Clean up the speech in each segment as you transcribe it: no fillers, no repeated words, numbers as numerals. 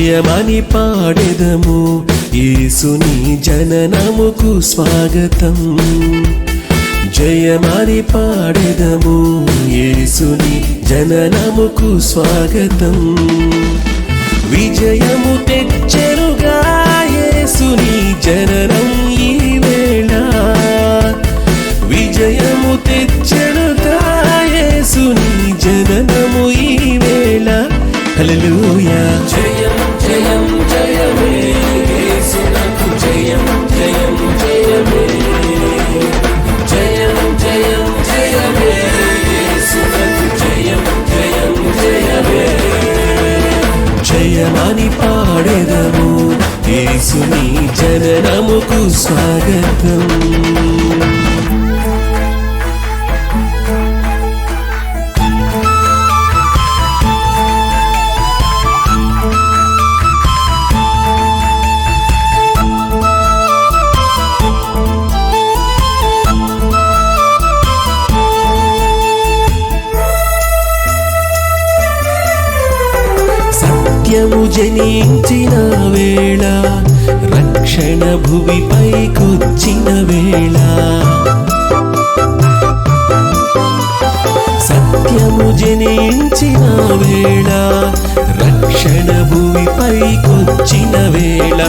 జయమని పాడెదము యేసుని జననముకు స్వాగతం. జయమని పాడెదము యేసుని జననముకు స్వాగతం. విజయము తెచ్చెనుగా యేసుని జననం ఈ వేళ. విజయము తెచ్చెనుగా యేసుని జననము ఈ వేళ. హల్లెలూయా. జయం జయం జయమే యేసునకు జయం జయం జయమే. జయం జయం జయమే యేసునకు జయం జయం జయమే. జయమని పాడెదము యేసుని జననముకు స్వాగతం. సత్యము జనించిన వేళ, రక్షణ భువిపైకొచ్చిన వేళ. సత్యము జనించిన వేళ, రక్షణ భువిపైకొచ్చిన వేళ.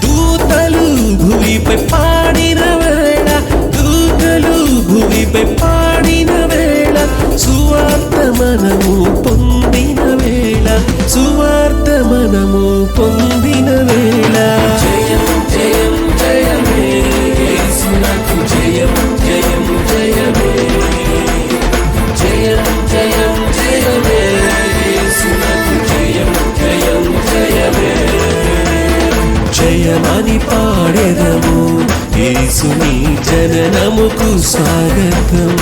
దూతలు భువిపై పాడిన వేళ, దూతలు భువిపై పాడిన వేళ. సువార్త మనము పొందిన వేళ, సువార్త మనము పొందిన వేళ. జయం జయం జయమే యేసునకు జయం జయం జయమే. జయం జయం జయమే యేసునకు జయం జయం జయమే. జయమని పాడెదము యేసుని జననముకు స్వాగతం.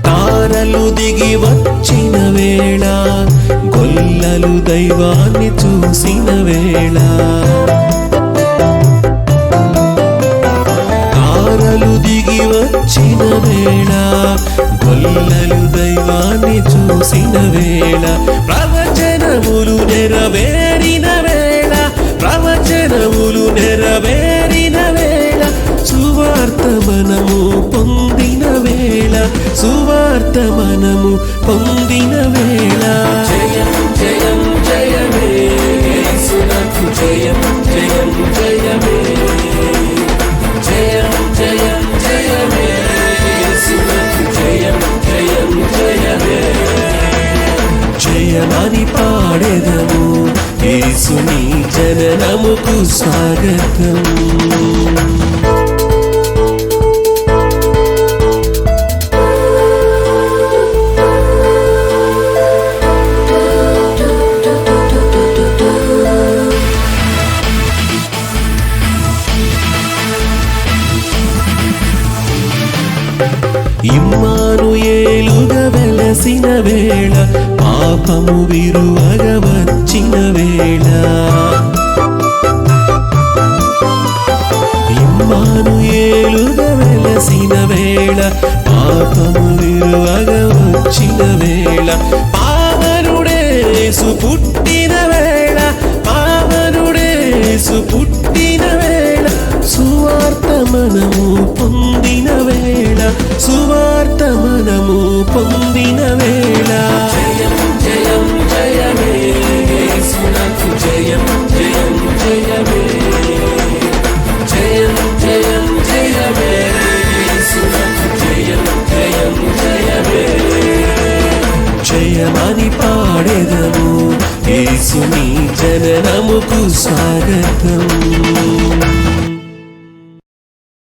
తారలు దిగి వచ్చిన వేళ, గొల్లలు దైవాన్ని చూసిన వేళ. తారలు దిగి వచ్చిన వేళ, గొల్లలు దైవాన్ని చూసిన వేళ. ప్రవచనములు నెరవేరిన వేళ, ప్రవచనములు నెరవేరిన వేళ. సువార్త మనము పొందిన వేళ, సువార్త మనము పొందిన వేళ. జయం జయం జయమే యేసునకు జయం జయం జయమే. జయం జయం జయమే యేసునకు జయం జయం జయమే. జయమని పాడెదము యేసుని జననముకు స్వాగతం. ఇమ్మానుయేలుగా వెలసిన వేళ, పాపము విరువగ వచ్చిన వేళ. ఇమ్మానుయేలుగా వెలసిన వేళ, పాపము విరువగ వచ్చిన వేళ. పావనుడే యేసు పుట్టిన వేళ, పావనుడే యేసు పుట్టిన వేళ. సువార్త మనము పొందిన వేళ, సువార్త మనము పొందిన వేళ. జయం జయం జయమే యేసునకు జయం జయం జయమే. జయం జయం జయమే యేసునకు జయం జయం జయమే. జయమని పాడెదము యేసుని జననముకు స్వాగతం.